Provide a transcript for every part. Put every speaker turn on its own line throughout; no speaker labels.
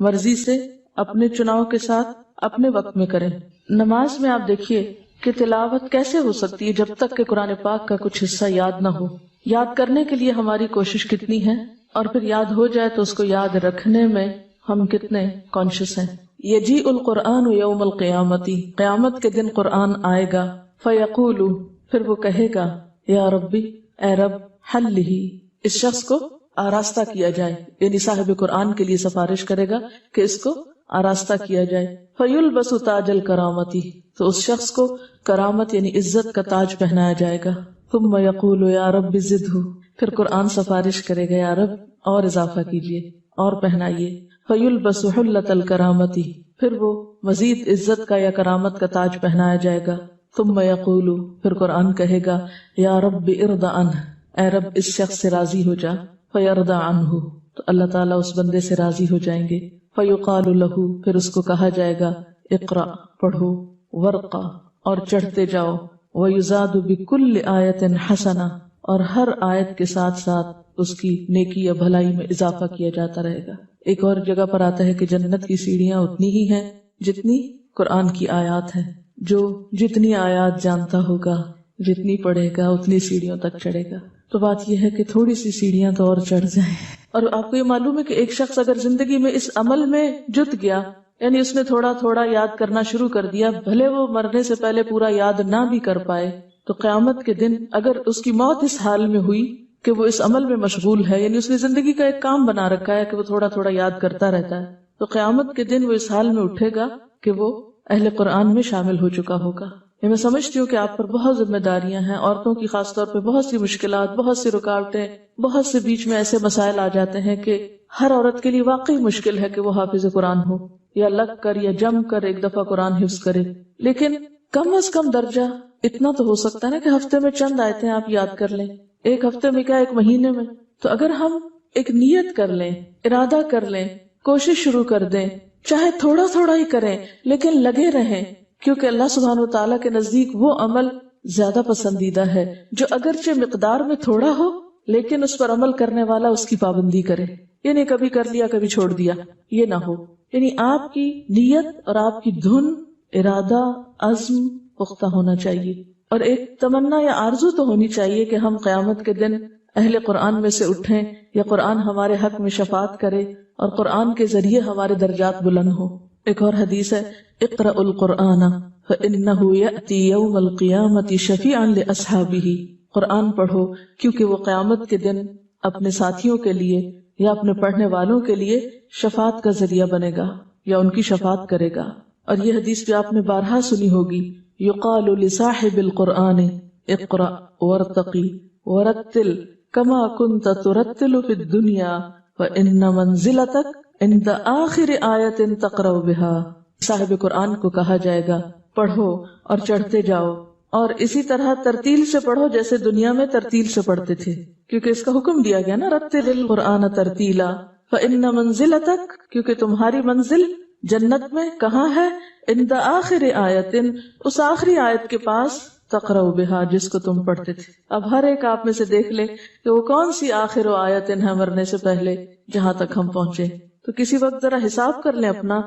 مرضی سے اپنے چناؤ کے ساتھ اپنے وقت میں کریں. نماز میں آپ دیکھیے کہ تلاوت کیسے ہو سکتی ہے جب تک کہ قرآن پاک کا کچھ حصہ یاد نہ ہو. یاد کرنے کے لیے ہماری کوشش کتنی ہے، اور پھر یاد ہو جائے تو اس کو یاد رکھنے میں ہم کتنے کانشیس ہیں. یجیء القرآن یوم القیامتی، قیامت کے دن قرآن آئے گا. فیقول، پھر وہ کہے گا یا ربی، اے رب، حلہ، اس شخص کو آراستہ کیا جائے، یعنی صاحب قرآن کے لیے سفارش کرے گا کہ اس کو آراستہ کیا جائے. فیلبس تاج الکرامتی، تو اس شخص کو کرامت یعنی عزت کا تاج پہنایا جائے گا. ثم یقول یا رب زدہ، پھر قرآن سفارش کرے گا یا رب اور اضافہ کیجیے اور پہنائیے. فیلبس حلۃ الکرامتی، پھر وہ مزید عزت کا یا کرامت کا تاج پہنایا جائے گا. ثم یقول، پھر قرآن کہے گا یا رب ارض عنہ، اے رب اس شخص سے راضی ہو جا. فیرضی عنہ، تو اللہ تعالیٰ اس بندے سے راضی ہو جائیں گے. فیقال لہ، پھر اس کو کہا جائے گا اقرأ، پڑھو، ورقہ، اور چڑھتے جاؤ. ویزاد بکل آیت حسنہ، اور ہر آیت کے ساتھ ساتھ اس کی نیکی یا بھلائی میں اضافہ کیا جاتا رہے گا. ایک اور جگہ پر آتا ہے کہ جنت کی سیڑھیاں اتنی ہی ہیں جتنی قرآن کی آیات ہیں. جو جتنی آیات جانتا ہوگا، جتنی پڑھے گا، اتنی سیڑھیوں تک چڑھے گا. تو بات یہ ہے کہ تھوڑی سی سیڑھیاں تو اور چڑھ جائیں. اور آپ کو یہ معلوم ہے کہ ایک شخص اگر زندگی میں اس عمل میں جت گیا، یعنی اس نے تھوڑا تھوڑا یاد کرنا شروع کر دیا، بھلے وہ مرنے سے پہلے پورا یاد نہ بھی کر پائے، تو قیامت کے دن اگر اس کی موت اس حال میں ہوئی کہ وہ اس عمل میں مشغول ہے، یعنی اس نے زندگی کا ایک کام بنا رکھا ہے کہ وہ تھوڑا تھوڑا یاد کرتا رہتا ہے، تو قیامت کے دن وہ اس حال میں اٹھے گا کہ وہ اہل قرآن میں شامل ہو چکا ہوگا. میں سمجھتی ہوں کہ آپ پر بہت ذمہ داریاں ہیں، عورتوں کی خاص طور پہ بہت سی مشکلات، بہت سی رکاوٹیں، بہت سے بیچ میں ایسے مسائل آ جاتے ہیں کہ ہر عورت کے لیے واقعی مشکل ہے کہ وہ حافظ قرآن ہو، یا لگ کر یا جم کر ایک دفعہ قرآن حفظ کرے. لیکن کم از کم درجہ اتنا تو ہو سکتا ہے نا کہ ہفتے میں چند آیتیں آپ یاد کر لیں، ایک ہفتے میں کیا، ایک مہینے میں. تو اگر ہم ایک نیت کر لیں، ارادہ کر لیں، کوشش شروع کر دیں، چاہے تھوڑا تھوڑا ہی کریں لیکن لگے رہیں، کیونکہ اللہ سبحانہ و تعالیٰ کے نزدیک وہ عمل زیادہ پسندیدہ ہے جو اگرچہ مقدار میں تھوڑا ہو لیکن اس پر عمل کرنے والا اس کی پابندی کرے. یعنی کبھی کر لیا کبھی چھوڑ دیا، یہ نہ ہو. یعنی آپ کی نیت اور آپ کی دھن، ارادہ، عزم پختہ ہونا چاہیے، اور ایک تمنا یا آرزو تو ہونی چاہیے کہ ہم قیامت کے دن اہل قرآن میں سے اٹھیں، یا قرآن ہمارے حق میں شفاعت کرے اور قرآن کے ذریعے ہمارے درجات بلند ہوں. ایک اور حدیث ہے اقرأ القرآن فإنہ یأتی یوم القیامت شفیعا لأصحابہ، قرآن پڑھو کیونکہ وہ قیامت کے دن اپنے ساتھیوں کے لیے یا اپنے پڑھنے والوں کے لیے شفاعت کا ذریعہ بنے گا یا ان کی شفاعت کرے گا. اور یہ حدیث بھی آپ نے بارہا سنی ہوگی، یقال لصاحب القرآن اقرأ وارتقی ورتل کما کنت ترتل فی الدنیا فإن منزلتک عند آخر آیت تقرأ بها. صاحب قرآن کو کہا جائے گا پڑھو اور چڑھتے جاؤ، اور اسی طرح ترتیل سے پڑھو جیسے دنیا میں ترتیل سے پڑھتے تھے، کیونکہ اس کا حکم دیا گیا نا، رتل القرآن ترتیلا. فإن منزلتک، کیونکہ تمہاری منزل جنت میں کہاں ہے، عند آخر آیت، اس آخری آیت کے پاس، تقرأ بها، جس کو تم پڑھتے تھے. اب ہر ایک آپ میں سے دیکھ لے کہ وہ کون سی آخر آیت ہے مرنے سے پہلے جہاں تک ہم پہنچے. تو کسی وقت ذرا حساب کر لیں اپنا،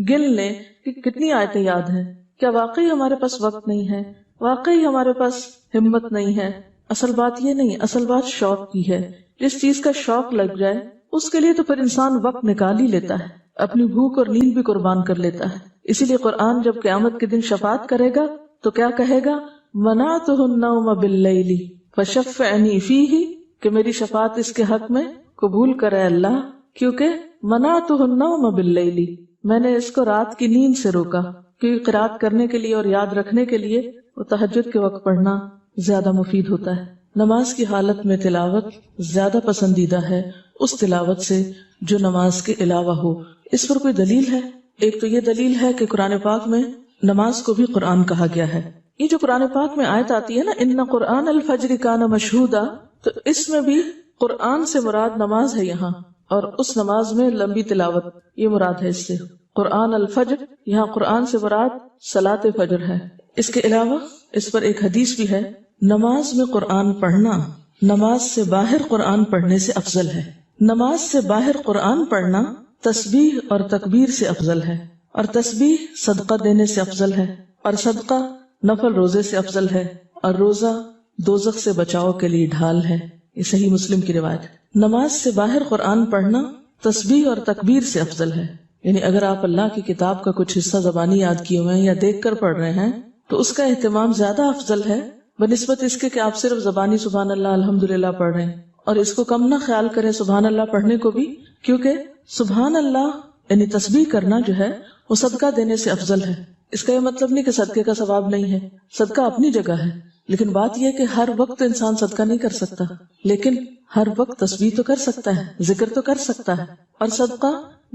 گن لیں کہ کتنی آیتیں یاد ہیں. کیا واقعی ہمارے پاس وقت نہیں ہے؟ واقعی ہمارے پاس ہمت نہیں ہے؟ اصل بات یہ نہیں، اصل بات شوق کی ہے. جس چیز کا شوق لگ جائے اس کے لیے تو پھر انسان وقت نکال ہی لیتا ہے، اپنی بھوک اور نیند بھی قربان کر لیتا ہے. اسی لیے قرآن جب قیامت کے دن شفاعت کرے گا تو کیا کہے گا، منعتہ النوم باللیل فشفعنی فیہ، کہ میری شفاعت اس کے حق میں قبول کرے اللہ، کیونکہ منعتہ النوم باللیل، میں نے اس کو رات کی نیند سے روکا. کیونکہ قرات کرنے کے لیے اور یاد رکھنے کے لیے وہ تہجد کے وقت پڑھنا زیادہ مفید ہوتا ہے. نماز کی حالت میں تلاوت زیادہ پسندیدہ ہے اس تلاوت سے جو نماز کے علاوہ ہو. اس پر کوئی دلیل ہے؟ ایک تو یہ دلیل ہے کہ قرآن پاک میں نماز کو بھی قرآن کہا گیا ہے. یہ جو قرآن پاک میں آیت آتی ہے نا، ان قرآن الفجر کان مشہودا، تو اس میں بھی قرآن سے مراد نماز ہے یہاں، اور اس نماز میں لمبی تلاوت یہ مراد ہے. اس سے قرآن الفجر، یہاں قرآن سے مراد صلاۃ فجر ہے. اس کے علاوہ اس پر ایک حدیث بھی ہے، نماز میں قرآن پڑھنا نماز سے باہر قرآن پڑھنے سے افضل ہے. نماز سے باہر قرآن پڑھنا تسبیح اور تکبیر سے افضل ہے، اور تسبیح صدقہ دینے سے افضل ہے، اور صدقہ نفل روزے سے افضل ہے، اور روزہ دوزخ سے بچاؤ کے لیے ڈھال ہے۔ یہ صحیح مسلم کی روایت ہے۔ نماز سے باہر قرآن پڑھنا تسبیح اور تکبیر سے افضل ہے، یعنی اگر آپ اللہ کی کتاب کا کچھ حصہ زبانی یاد کیے ہوئے ہیں یا دیکھ کر پڑھ رہے ہیں تو اس کا اہتمام زیادہ افضل ہے بنسبت اس کے کہ آپ صرف زبانی سبحان اللہ الحمدللہ پڑھ رہے ہیں، اور اس کو کم نہ خیال کریں سبحان اللہ پڑھنے کو بھی، کیونکہ سبحان اللہ یعنی تسبیح کرنا جو ہے وہ صدقہ دینے سے افضل ہے۔ اس کا یہ مطلب نہیں کہ صدقے کا ثواب نہیں ہے، صدقہ اپنی جگہ ہے، لیکن بات یہ کہ ہر وقت انسان صدقہ نہیں کر سکتا، لیکن ہر وقت تسبیح تو کر سکتا ہے، ذکر تو کر سکتا ہے، اور صدقہ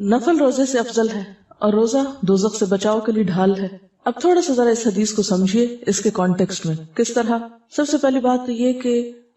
نفل روزے سے افضل ہے، اور روزہ دوزخ سے بچاؤ کے لیے ڈھال ہے۔ اب تھوڑا سا ذرا اس حدیث کو سمجھیے اس کے کانٹیکسٹ میں کس طرح۔ سب سے پہلی بات تو یہ کہ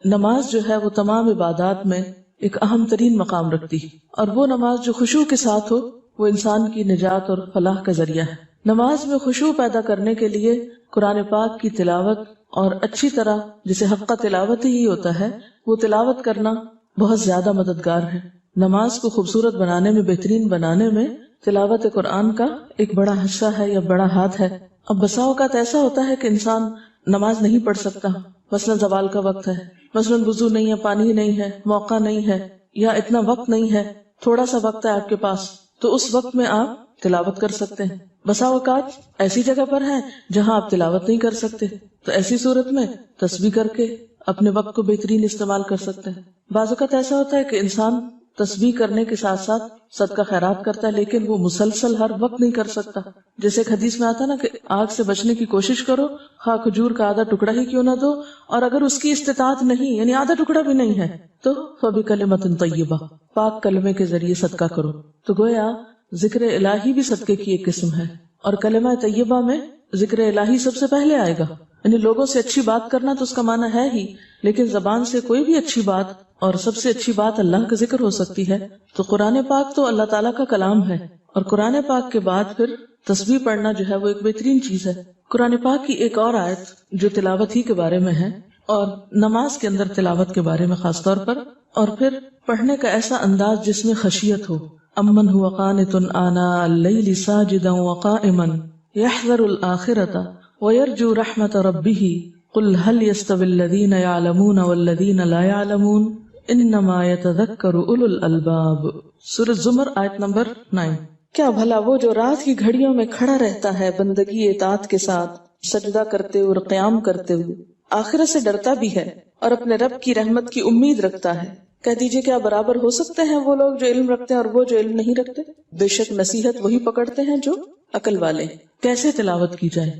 نماز جو ہے وہ تمام عبادات میں ایک اہم ترین مقام رکھتی ہے، اور وہ نماز جو خشوع کے ساتھ ہو وہ انسان کی نجات اور فلاح کا ذریعہ ہے۔ نماز میں خشوع پیدا کرنے کے لیے قرآن پاک کی تلاوت اور اچھی طرح جسے حقہ تلاوت ہی ہوتا ہے وہ تلاوت کرنا بہت زیادہ مددگار ہے۔ نماز کو خوبصورت بنانے میں، بہترین بنانے میں تلاوت قرآن کا ایک بڑا حصہ ہے یا بڑا ہاتھ ہے۔ اب بسا اوقات ایسا ہوتا ہے کہ انسان نماز نہیں پڑھ سکتا، مثلا زوال کا وقت ہے، مثلا وضو نہیں ہے، پانی نہیں ہے، موقع نہیں ہے، یا اتنا وقت نہیں ہے، تھوڑا سا وقت ہے آپ کے پاس، تو اس وقت میں آپ تلاوت کر سکتے ہیں۔ بسا اوقات ایسی جگہ پر ہیں جہاں آپ تلاوت نہیں کر سکتے، تو ایسی صورت میں تسبیح کر کے اپنے وقت کو بہترین استعمال کر سکتے ہیں۔ بعض اوقات ایسا ہوتا ہے کہ انسان تسبیح کرنے کے ساتھ ساتھ صدقہ خیرات کرتا ہے، لیکن وہ مسلسل ہر وقت نہیں کر سکتا۔ جیسے ایک حدیث میں آتا نا کہ آگ سے بچنے کی کوشش کرو، خواہ کھجور کا آدھا ٹکڑا ہی کیوں نہ دو، اور اگر اس کی استطاعت نہیں یعنی آدھا ٹکڑا بھی نہیں ہے تو فَبِكَلِمَةٍ طَيِّبَةٍ، پاک کلمے کے ذریعے صدقہ کرو۔ تو گویا ذکر الہی بھی صدقے کی ایک قسم ہے، اور کلمہ طیبہ میں ذکر الہی سب سے پہلے آئے گا۔ یعنی لوگوں سے اچھی بات کرنا تو اس کا معنی ہے ہی، لیکن زبان سے کوئی بھی اچھی بات، اور سب سے اچھی بات اللہ کا ذکر ہو سکتی ہے۔ تو قرآن پاک تو اللہ تعالیٰ کا کلام ہے، اور قرآن پاک کے بعد پھر تسبیح پڑھنا جو ہے وہ ایک بہترین چیز ہے۔ قرآن پاک کی ایک اور آیت جو تلاوت ہی کے بارے میں ہے، اور نماز کے اندر تلاوت کے بارے میں خاص طور پر، اور پھر پڑھنے کا ایسا انداز جس میں خشیت ہو۔ امن هو قانت آناء اللیل ساجدا وقائما یحذر الآخرة ويرجو رحمة ربه قل هل يستوي الذين يعلمون والذين لا يعلمون انما يتذكر اولو الالباب۔ سورۃ زمر آیت نمبر 9۔ کیا بھلا وہ جو رات کی گھڑیوں میں کھڑا رہتا ہے بندگی اطاعت کے ساتھ، سجدہ کرتے ہوئے اور قیام کرتے ہوئے، آخرت سے ڈرتا بھی ہے اور اپنے رب کی رحمت کی امید رکھتا ہے، کہہ دیجئے کیا برابر ہو سکتے ہیں وہ لوگ جو علم رکھتے ہیں اور وہ جو علم نہیں رکھتے؟ بے شک نصیحت وہی پکڑتے ہیں جو عقل والے۔ کیسے تلاوت کی جائے؟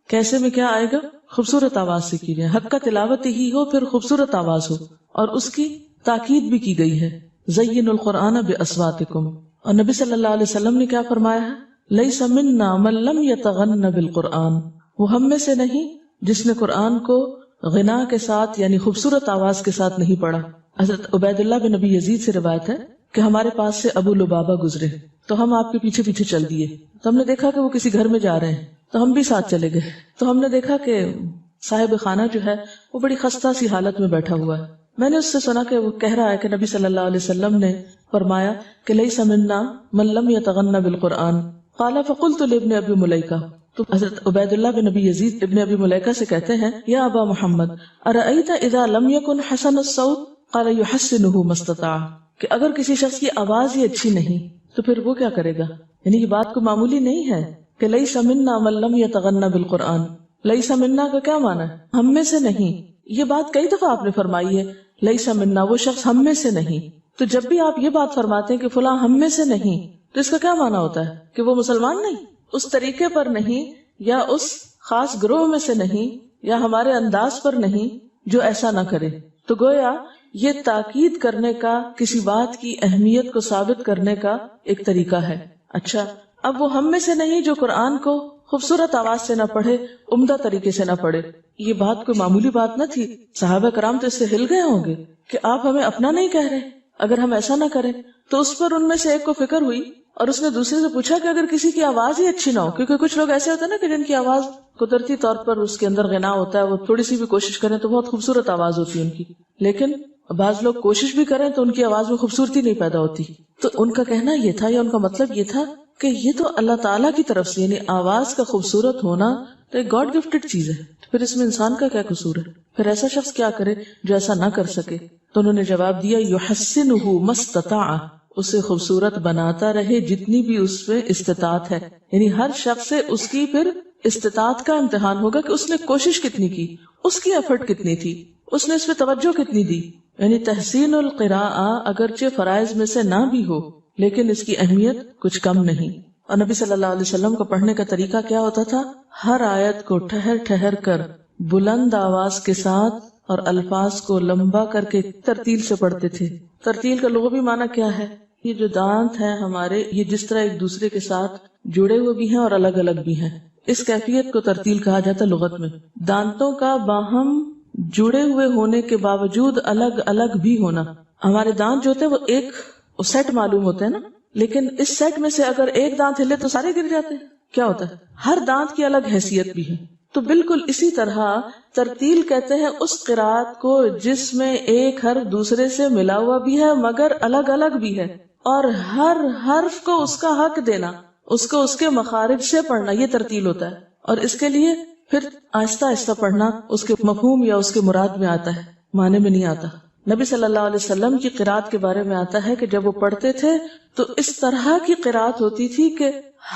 کیسے میں کیا آئے گا؟ خوبصورت آواز سے کی جائے، حق کا تلاوت ہی ہو، پھر خوبصورت آواز ہو، اور اس کی تاکید بھی کی گئی ہے، زین القرآن باصواتکم۔ اور نبی صلی اللہ علیہ وسلم نے کیا فرمایا ہے؟ لیس منا من لم یتغن بالقرآن، وہ ہم میں سے نہیں جس نے قرآن کو غنا کے ساتھ یعنی خوبصورت آواز کے ساتھ نہیں پڑھا۔ حضرت عبید اللہ بن نبی یزید سے روایت ہے کہ ہمارے پاس سے ابو لبابہ گزرے تو ہم آپ کے پیچھے پیچھے چل دیے، تو ہم نے دیکھا کہ وہ کسی گھر میں جا رہے ہیں، تو ہم بھی ساتھ چلے گئے، تو ہم نے دیکھا کہ صاحب خانہ جو ہے وہ بڑی خستہ سی حالت میں بیٹھا ہوا ہے۔ میں نے اس سے سنا کہ وہ کہہ رہا ہے کہ نبی صلی اللہ علیہ وسلم نے فرمایا کہ لیس منا من لم یتغن بالقرآن، قال فقلت لابن ابی ملیکہ، تو حضرت عبید اللہ بن نبی یزید ابن ابی ملیکہ سے کہتے ہیں یا ابا محمد ارأیت اذا لم یکن حسن الصوت قال یحسنہ ما استطاع، کہ اگر کسی شخص کی آواز ہی اچھی نہیں تو پھر وہ کیا کرے گا؟ یعنی یہ بات کو معمولی نہیں ہے کہ لیس منا من لم یتغن بالقرآن۔ لیس منا کا کیا معنی ہے؟ ہم میں سے نہیں۔ یہ بات کئی دفعہ آپ نے فرمائی ہے، لیس منا وہ شخص ہم میں سے نہیں۔ تو جب بھی آپ یہ بات فرماتے ہیں کہ فلاں ہم میں سے نہیں، تو اس کا کیا معنی ہوتا ہے؟ کہ وہ مسلمان نہیں، اس طریقے پر نہیں، یا اس خاص گروہ میں سے نہیں، یا ہمارے انداز پر نہیں جو ایسا نہ کرے۔ تو گویا یہ تاکید کرنے کا، کسی بات کی اہمیت کو ثابت کرنے کا ایک طریقہ ہے۔ اچھا، اب وہ ہم میں سے نہیں جو قرآن کو خوبصورت آواز سے نہ پڑھے، عمدہ طریقے سے نہ پڑھے۔ یہ بات کوئی معمولی بات نہ تھی، صحابہ کرام تو اس سے ہل گئے ہوں گے کہ آپ ہمیں اپنا نہیں کہہ رہے۔ اگر ہم ایسا نہ کریں تو اس پر ان میں سے ایک کو فکر ہوئی اور اس نے دوسرے سے پوچھا کہ اگر کسی کی آواز ہی اچھی نہ ہو، کیونکہ کچھ لوگ ایسے ہوتے ہیں نا کہ جن کی آواز قدرتی طور پر اس کے اندر غنا ہوتا ہے، وہ تھوڑی سی بھی کوشش کریں تو بہت خوبصورت آواز ہوتی ہے ان کی، لیکن بعض لوگ کوشش بھی کریں تو ان کی آواز میں خوبصورتی نہیں پیدا ہوتی. تو ان کا کہنا یہ تھا یا ان کا مطلب یہ تھا کہ یہ تو اللہ تعالیٰ کی طرف سے، یعنی آواز کا خوبصورت ہونا تو ایک گاڈ گفٹڈ چیز ہے، پھر اس میں انسان کا کیا قصور ہے؟ پھر ایسا شخص کیا کرے جو ایسا نہ کر سکے؟ تو انہوں نے جواب دیا یحسنہ ما استطاع، اسے خوبصورت بناتا رہے جتنی بھی اس میں استطاعت ہے. یعنی ہر شخص سے اس کی پھر استطاعت کا امتحان ہوگا کہ اس نے کوشش کتنی کی، اس کی ایفرٹ کتنی تھی، اس نے اس پہ توجہ کتنی دی. یعنی تحسین القراءہ اگرچہ فرائض میں سے نہ بھی ہو لیکن اس کی اہمیت کچھ کم نہیں. اور نبی صلی اللہ علیہ وسلم کو پڑھنے کا طریقہ کیا ہوتا تھا؟ ہر آیت کو ٹھہر ٹھہر کر بلند آواز کے ساتھ اور الفاظ کو لمبا کر کے ترتیل سے پڑھتے تھے. ترتیل کا لغوی معنی کیا ہے؟ یہ جو دانت ہیں ہمارے، یہ جس طرح ایک دوسرے کے ساتھ جڑے ہوئے بھی ہیں اور الگ الگ بھی ہیں، اس کیفیت کو ترتیل کہا جاتا ہے لغت میں. دانتوں کا باہم جڑے ہوئے ہونے کے باوجود الگ الگ بھی ہونا. ہمارے دانت جو ہوتے ہیں وہ ایک سیٹ معلوم ہوتے ہیں نا، لیکن اس سیٹ میں سے اگر ایک دانت ہلے تو سارے گر جاتے ہیں. کیا ہوتا ہے؟ ہر دانت کی الگ حیثیت بھی ہے. تو بالکل اسی طرح ترتیل کہتے ہیں اس قرات کو جس میں ایک حرف دوسرے سے ملا ہوا بھی ہے مگر الگ الگ بھی ہے، اور ہر حرف کو اس کا حق دینا، اس کو اس کے مخارج سے پڑھنا، یہ ترتیل ہوتا ہے. اور اس کے لیے پھر آہستہ آہستہ پڑھنا اس کے مفہوم یا اس کے مراد میں آتا ہے، معنی میں نہیں آتا. نبی صلی اللہ علیہ وسلم کی قرات کے بارے میں آتا ہے کہ جب وہ پڑھتے تھے تو اس طرح کی قرات ہوتی تھی کہ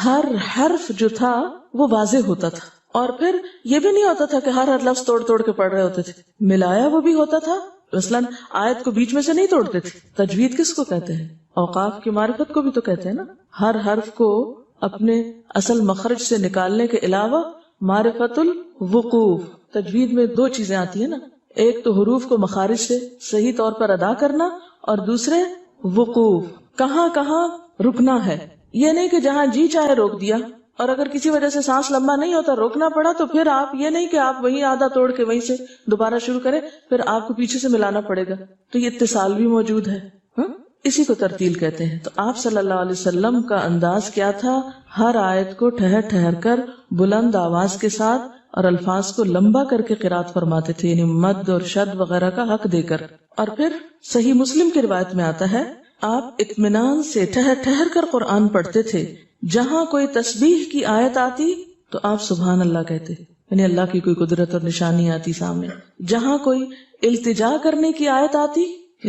ہر حرف جو تھا وہ واضح ہوتا تھا، اور پھر یہ بھی نہیں ہوتا تھا کہ ہر لفظ توڑ توڑ کے پڑھ رہے ہوتے تھے، ملایا وہ بھی ہوتا تھا. مثلاً آیت کو بیچ میں سے نہیں توڑتے تھے. تجوید کس کو کہتے ہیں؟ اوقاف کی معرفت کو بھی تو کہتے ہیں نا. ہر حرف کو اپنے اصل مخرج سے نکالنے کے علاوہ معرفت الوقوف. تجوید میں دو چیزیں آتی ہیں نا، ایک تو حروف کو مخارج سے صحیح طور پر ادا کرنا، اور دوسرے وقوف، کہاں کہاں رکنا ہے. یہ نہیں کہ جہاں جی چاہے روک دیا، اور اگر کسی وجہ سے سانس لمبا نہیں ہوتا روکنا پڑا تو پھر آپ یہ نہیں کہ آپ وہیں آدھا توڑ کے وہیں سے دوبارہ شروع کریں، پھر آپ کو پیچھے سے ملانا پڑے گا. تو یہ اتصال بھی موجود ہے. اسی کو ترتیل کہتے ہیں. تو آپ صلی اللہ علیہ وسلم کا انداز کیا تھا؟ ہر آیت کو ٹھہر ٹھہر کر بلند آواز کے ساتھ اور الفاظ کو لمبا کر کے قرات فرماتے تھے، یعنی مد اور شد وغیرہ کا حق دے کر. اور پھر صحیح مسلم کی روایت میں آتا ہے آپ اطمینان سے ٹھہر ٹھہر کر قرآن پڑھتے تھے. جہاں کوئی تسبیح کی آیت آتی تو آپ سبحان اللہ کہتے، یعنی اللہ کی کوئی قدرت اور نشانی آتی سامنے. جہاں کوئی التجا کرنے کی آیت آتی،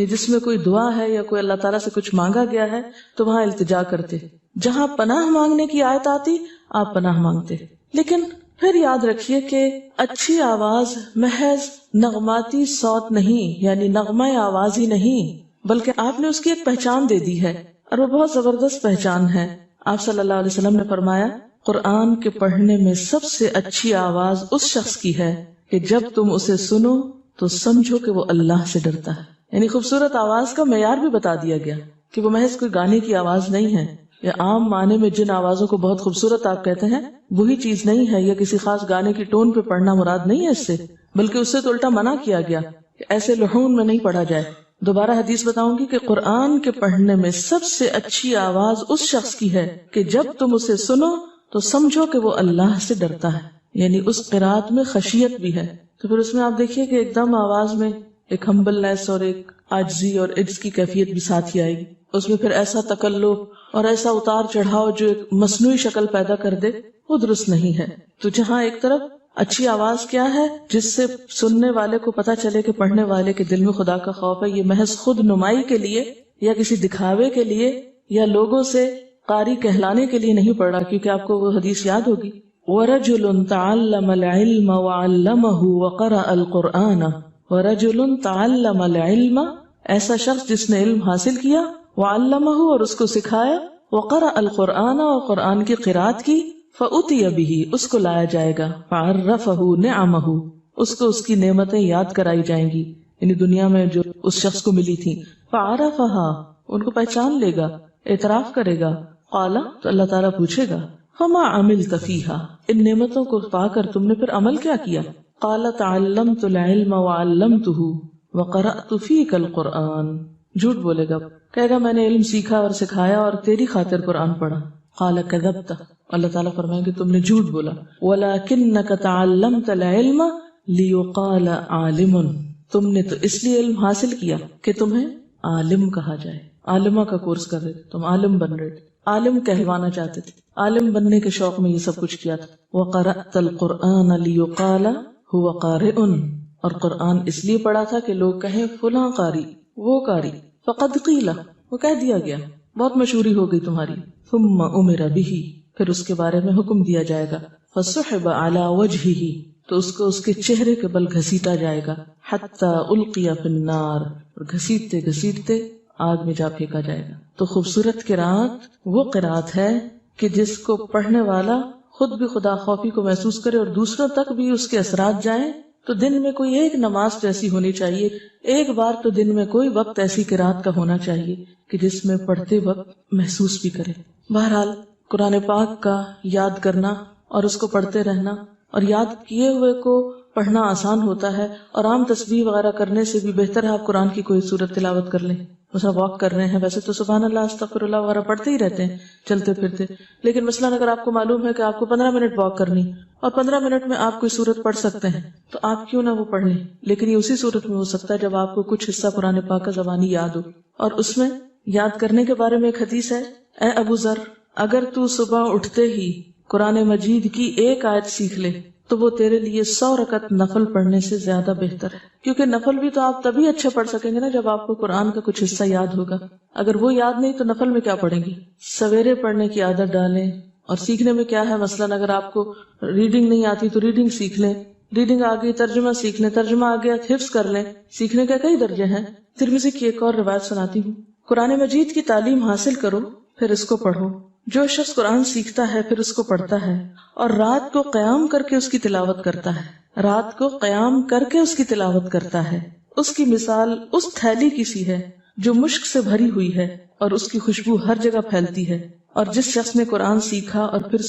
جس میں کوئی دعا ہے یا کوئی اللہ تعالیٰ سے کچھ مانگا گیا ہے تو وہاں التجا کرتے. جہاں پناہ مانگنے کی آیت آتی آپ پناہ مانگتے. لیکن پھر یاد رکھیے کہ اچھی آواز محض نغماتی صوت نہیں، یعنی نغمہ آواز ہی نہیں، بلکہ آپ نے اس کی ایک پہچان دے دی ہے، اور وہ بہت زبردست پہچان ہے. آپ صلی اللہ علیہ وسلم نے فرمایا قرآن کے پڑھنے میں سب سے اچھی آواز اس شخص کی ہے کہ جب تم اسے سنو تو سمجھو کہ وہ اللہ سے ڈرتا ہے. یعنی خوبصورت آواز کا معیار بھی بتا دیا گیا کہ وہ محض کوئی گانے کی آواز نہیں ہے، یا عام معنی میں جن آوازوں کو بہت خوبصورت آپ کہتے ہیں وہی چیز نہیں ہے، یا کسی خاص گانے کی ٹون پہ پڑھنا مراد نہیں ہے اس سے، بلکہ اس سے تو الٹا منع کیا گیا کہ ایسے لحون میں نہیں پڑھا جائے. دوبارہ حدیث بتاؤں گی کہ قرآن کے پڑھنے میں سب سے اچھی آواز اس شخص کی ہے کہ جب تم اسے سنو تو سمجھو کہ وہ اللہ سے ڈرتا ہے. یعنی اس قرات میں خشیت بھی ہے. تو پھر اس میں آپ دیکھیے کہ ایک دم آواز میں ایک ہمبلنس اور ایک عاجزی اور عجز کی کیفیت بھی ساتھ ہی آئے گی. اس میں پھر ایسا تکلف اور ایسا اتار چڑھاؤ جو ایک مصنوعی شکل پیدا کر دے، وہ درست نہیں ہے. تو جہاں ایک طرف اچھی آواز کیا ہے جس سے سننے والے کو پتا چلے کہ پڑھنے والے کے دل میں خدا کا خوف ہے، یہ محض خود نمائی کے لیے یا کسی دکھاوے کے لیے یا لوگوں سے قاری کہلانے کے لیے نہیں پڑھ رہا، کیونکہ آپ کو وہ حدیث یاد ہوگی وَرَجُلٌ تَعَلَّمَ الْعِلْمَ وَعَلَّمَهُ وَقَرَأَ الْقُرْآنَ. وَرَجُلٌ تَعَلَّمَ الْعِلْمَ، ایسا شخص جس نے علم حاصل کیا، وَعَلَّمَهُ اور اس کو سکھایا، وَقَرَأَ الْقُرْآنَ اور قرآن کی قرات کی، فَأُتِيَ بِهِ اس کو لایا جائے گا، فَعَرَّفَهُ نِعَمَهُ اس کو اس کی نعمتیں یاد کرائی جائیں گی، یعنی دنیا میں جو اس شخص کو ملی تھی. فَعَرَفَهَا ان کو پہچان لے گا، اعتراف کرے گا. قَالَ تو اللہ تعالیٰ پوچھے گا فَمَا عَمِلْتَ فِيهَا ان نعمتوں کو پا کر تم نے پھر عمل کیا کیا؟ قَالَ تَعَلَّمْتُ الْعِلْمَ وَعَلَّمْتُهُ وَقَرَأْتُ فِيكَ الْقُرْآنَ جھوٹ بولے گا، کہے گا میں نے علم سیکھا اور سکھایا اور تیری خاطر قرآن پڑھا. قال کذبت، اللہ تعالیٰ فرمائیں گے تم نے جھوٹ بولا. وَلَكِنَّكَ تَعَلَّمْتَ الْعِلْمَ لِيُقَالَ عَالِمٌ، تم نے تو اس لیے علم حاصل کیا کہ تمہیں عالم کہا جائے. عالمہ کا کورس کر رہے تھے، تم عالم بن رہے تھے، عالم کہلوانا چاہتے تھے، عالم بننے کے شوق میں یہ سب کچھ کیا تھا. وَقَرَأْتَ الْقُرْآنَ لِيُقَالَ هُوَ قَارِئٌ، اور قرآن اس لیے پڑھا تھا کہ لوگ کہیں فلاں قاری، وہ قاری. فقد قیل، وہ کہہ دیا گیا، بہت مشہوری ہو گئی تمہاری. ثم امر به، پھر اس کے بارے میں حکم دیا جائے گا. فسحب علی وجهه، تو اس کو اس کے چہرے کے بل گھسیٹا جائے گا. حتی القی فی النار، اور گھسیٹتے گھسیٹتے آگ میں جا پھینکا جائے گا. تو خوبصورت قرات وہ قرات ہے کہ جس کو پڑھنے والا خود بھی خدا خوفی کو محسوس کرے اور دوسروں تک بھی اس کے اثرات جائیں. تو دن میں کوئی ایک نماز تو ایسی ہونی چاہیے، ایک بار تو دن میں کوئی وقت ایسی قرات کا ہونا چاہیے کہ جس میں پڑھتے وقت محسوس بھی کرے. بہرحال قرآن پاک کا یاد کرنا اور اس کو پڑھتے رہنا، اور یاد کیے ہوئے کو پڑھنا آسان ہوتا ہے، اور عام تسبیح وغیرہ کرنے سے بھی بہتر ہے آپ قرآن کی کوئی سورت تلاوت کر لیں. مثلا واک کر رہے ہیں، ویسے تو سبحان اللہ استغفر اللہ وغیرہ پڑھتے ہی رہتے ہیں چلتے پھرتے، لیکن مثلا اگر آپ کو معلوم ہے کہ آپ کو 15 منٹ واک کرنی اور 15 منٹ میں آپ کوئی سورت پڑھ سکتے ہیں تو آپ کیوں نہ وہ پڑھ لیں. لیکن یہ اسی صورت میں ہو سکتا ہے جب آپ کو کچھ حصہ قرآن پاک کا زبانی یاد ہو. اور اس میں یاد کرنے کے بارے میں ایک حدیث ہے، اے ابو ذر، اگر تو صبح اٹھتے ہی قرآن مجید کی ایک آیت سیکھ لے تو وہ تیرے لیے 100 رکعت نفل پڑھنے سے زیادہ بہتر ہے. کیونکہ نفل بھی تو آپ تبھی اچھے پڑھ سکیں گے نا جب آپ کو قرآن کا کچھ حصہ یاد ہوگا. اگر وہ یاد نہیں تو نفل میں کیا پڑھیں گے. سویرے پڑھنے کی عادت ڈالیں. اور سیکھنے میں کیا ہے، مثلاً اگر آپ کو ریڈنگ نہیں آتی تو ریڈنگ سیکھ لیں، ریڈنگ آ گئی ترجمہ سیکھ لیں، ترجمہ آ گیا حفظ کر لیں. سیکھنے کے کئی درجے ہیں. ترمذی کی ایک اور روایت سناتی ہوں. قرآن مجید کی تعلیم حاصل کرو پھر اس کو پڑھو. جو شخص قرآن سیکھتا ہے پھر اس کو پڑھتا ہے اور رات کو قیام کر کے اس کی تلاوت کرتا ہے، رات کو قیام کر کے اس کی تلاوت کرتا ہے، اس کی مثال اس تھیلی کی سی ہے جو مشک سے بھری ہوئی ہے اور اس کی خوشبو ہر جگہ پھیلتی ہے. اور جس شخص نے قرآن سیکھا اور پھر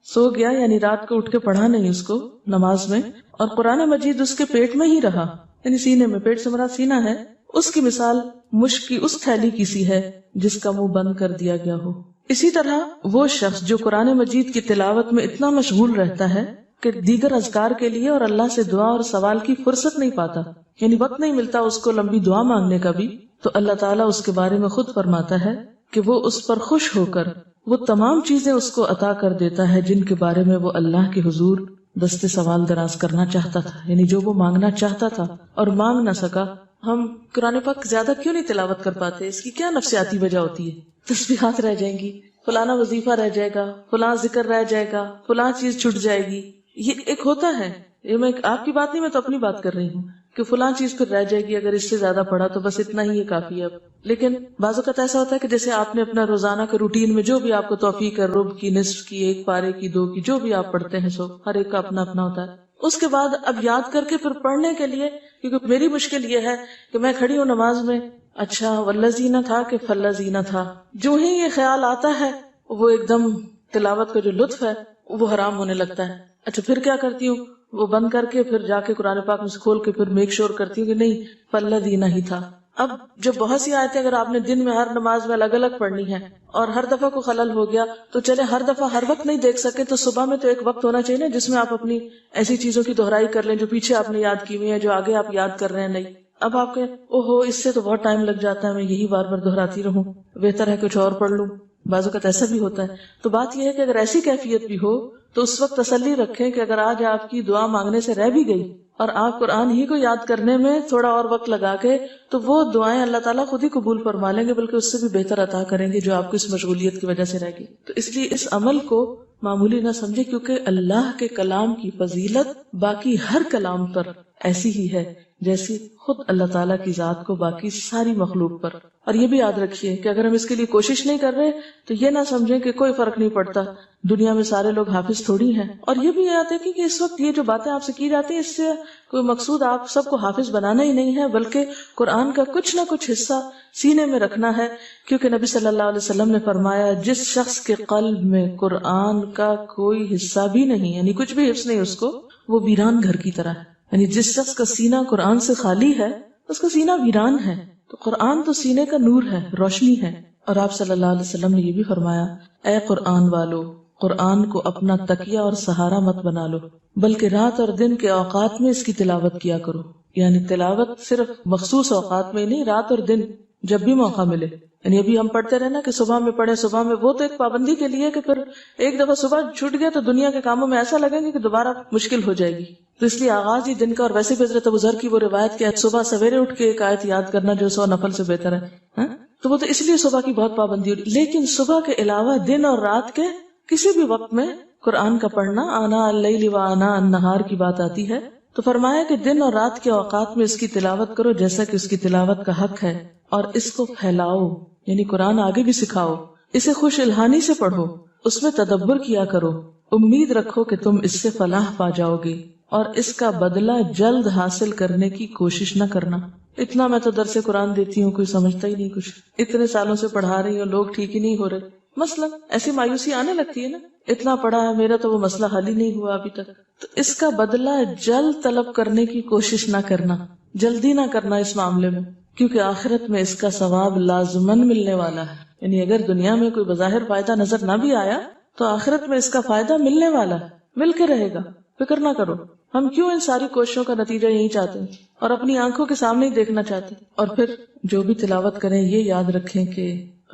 سو گیا یعنی رات کو اٹھ کے پڑھا نہیں اس کو نماز میں، اور قرآن مجید اس کے پیٹ میں ہی رہا یعنی سینے میں، پیٹ سے مراد سینہ ہے، اس کی مثال مشک کی اس تھیلی کی سی ہے جس کا منہ بند کر دیا گیا ہو. اسی طرح وہ شخص جو قرآن مجید کی تلاوت میں اتنا مشغول رہتا ہے کہ دیگر اذکار کے لیے اور اللہ سے دعا اور سوال کی فرصت نہیں پاتا، یعنی وقت نہیں ملتا اس کو لمبی دعا مانگنے کا بھی، تو اللہ تعالیٰ اس کے بارے میں خود فرماتا ہے کہ وہ اس پر خوش ہو کر وہ تمام چیزیں اس کو عطا کر دیتا ہے جن کے بارے میں وہ اللہ کے حضور دستے سوال دراز کرنا چاہتا تھا، یعنی جو وہ مانگنا چاہتا تھا اور مانگ نہ سکا. ہم قرآن پاک زیادہ کیوں نہیں تلاوت کر پاتے؟ اس کی کیا نفسیاتی وجہ ہوتی ہے؟ تسبیحات رہ جائیں گی، فلانا وظیفہ رہ جائے گا، فلاں ذکر رہ جائے گا، فلاں چیز چھٹ جائے گی. یہ ایک ہوتا ہے، یہ میں آپ کی بات نہیں، میں تو اپنی بات کر رہی ہوں کہ فلاں چیز پھر رہ جائے گی، اگر اس سے زیادہ پڑھا تو بس اتنا ہی یہ کافی ہے. لیکن بعض اوقات ایسا ہوتا ہے کہ جیسے آپ نے اپنا روزانہ کے روٹین میں جو بھی آپ کو توفیق ہے، ربع کی، نصف کی، 1 پارے کی، 2 کی، جو بھی آپ پڑھتے ہیں سو ہر ایک کا اپنا اپنا ہوتا ہے. اس کے بعد اب یاد کر کے پھر پڑھنے کے لیے، کیونکہ میری مشکل یہ ہے کہ میں کھڑی ہوں نماز میں، اچھا والذین تھا کہ فالذین تھا، جو ہی یہ خیال آتا ہے وہ ایک دم تلاوت کا جو لطف ہے وہ حرام ہونے لگتا ہے. اچھا پھر کیا کرتی ہوں، وہ بند کر کے پھر جا کے قرآن پاک میں سے کھول کے پھر میک شور کرتی ہوں کہ نہیں فالذین ہی تھا. اب جب بہت سی آیتیں اگر آپ نے دن میں ہر نماز میں الگ الگ پڑھنی ہے اور ہر دفعہ کو خلل ہو گیا تو چلے ہر دفعہ ہر وقت نہیں دیکھ سکے تو صبح میں تو ایک وقت ہونا چاہیے نا جس میں آپ اپنی ایسی چیزوں کی دہرائی کر لیں جو پیچھے آپ نے یاد کی ہوئی ہیں، جو آگے آپ یاد کر رہے ہیں. نہیں، اب آپ کے اوہو اس سے تو بہت ٹائم لگ جاتا ہے، میں یہی بار بار دہراتی رہوں، بہتر ہے کچھ اور پڑھ لوں. بعض اوقات ایسا بھی ہوتا ہے. تو بات یہ ہے کہ اگر ایسی کیفیت بھی ہو تو اس وقت تسلی رکھیں کہ اگر آج آپ کی دعا مانگنے سے رہ بھی گئی اور آپ قرآن ہی کو یاد کرنے میں تھوڑا اور وقت لگا کے، تو وہ دعائیں اللہ تعالیٰ خود ہی قبول فرما لیں گے، بلکہ اس سے بھی بہتر عطا کریں گے جو آپ کو اس مشغولیت کی وجہ سے رہ گئی. تو اس لیے اس عمل کو معمولی نہ سمجھے، کیونکہ اللہ کے کلام کی فضیلت باقی ہر کلام پر ایسی ہی ہے جیسی خود اللہ تعالیٰ کی ذات کو باقی ساری مخلوق پر. اور یہ بھی یاد رکھیے کہ اگر ہم اس کے لیے کوشش نہیں کر رہے تو یہ نہ سمجھیں کہ کوئی فرق نہیں پڑتا، دنیا میں سارے لوگ حافظ تھوڑی ہیں. اور یہ بھی یاد رکھیں کہ اس وقت یہ جو باتیں آپ سے کی جاتی ہیں اس سے کوئی مقصود آپ سب کو حافظ بنانا ہی نہیں ہے، بلکہ قرآن کا کچھ نہ کچھ حصہ سینے میں رکھنا ہے. کیونکہ نبی صلی اللہ علیہ وسلم نے فرمایا جس شخص کے قلب میں قرآن کا کوئی حصہ بھی نہیں، یعنی کچھ بھی حفظ نہیں اس کو، وہ ویران گھر کی طرح ہے. یعنی جس شخص کا سینہ قرآن سے خالی ہے اس کا سینہ ویران ہے. تو قرآن تو سینے کا نور ہے، روشنی ہے. اور آپ صلی اللہ علیہ وسلم نے یہ بھی فرمایا، اے قرآن والو، قرآن کو اپنا تکیہ اور سہارا مت بنا لو، بلکہ رات اور دن کے اوقات میں اس کی تلاوت کیا کرو. یعنی تلاوت صرف مخصوص اوقات میں نہیں، رات اور دن جب بھی موقع ملے. یعنی ابھی ہم پڑھتے رہے نا کہ صبح میں پڑھیں، صبح میں، وہ تو ایک پابندی کے لیے کہ پھر ایک دفعہ صبح چھوٹ گیا تو دنیا کے کاموں میں ایسا لگے گا کہ دوبارہ مشکل ہو جائے گی. تو اس لیے آغاز ہی دن کا. اور ویسے بھی حضرت ابو ذر کی وہ روایت کہ صبح سویرے اٹھ کے ایک آیت یاد کرنا جو 100 نفل سے بہتر ہے، تو وہ تو اس لیے صبح کی بہت پابندی ہوئی. لیکن صبح کے علاوہ دن اور رات کے کسی بھی وقت میں قرآن کا پڑھنا، آنا اللیل و آنا النہار کی بات آتی ہے، تو فرمایا کہ دن اور رات کے اوقات میں اس کی تلاوت کرو جیسا کہ اس کی تلاوت کا حق ہے، اور اس کو پھیلاؤ. یعنی قرآن آگے بھی سکھاؤ، اسے خوش الہانی سے پڑھو، اس میں تدبر کیا کرو، امید رکھو کہ تم اس سے فلاح پا جاؤ گے، اور اس کا بدلہ جلد حاصل کرنے کی کوشش نہ کرنا. اتنا میں تو درس قرآن دیتی ہوں، کوئی سمجھتا ہی نہیں کچھ. اتنے سالوں سے پڑھا رہی ہوں، لوگ ٹھیک ہی نہیں ہو رہے. مثلا ایسی مایوسی آنے لگتی ہے نا، اتنا پڑھا ہے میرا تو وہ مسئلہ حل ہی نہیں ہوا ابھی تک. تو اس کا بدلہ جلد طلب کرنے کی کوشش نہ کرنا، جلدی نہ کرنا اس معاملے میں، کیونکہ آخرت میں اس کا ثواب لازماً ملنے والا ہے. یعنی اگر دنیا میں کوئی بظاہر فائدہ نظر نہ بھی آیا تو آخرت میں اس کا فائدہ ملنے والا ہے، مل کے رہے گا. فکر نہ کرو. ہم کیوں ان ساری کوششوں کا نتیجہ یہی چاہتے ہیں اور اپنی آنکھوں کے سامنے ہی دیکھنا چاہتے ہیں. اور پھر جو بھی تلاوت کریں یہ یاد رکھیں کہ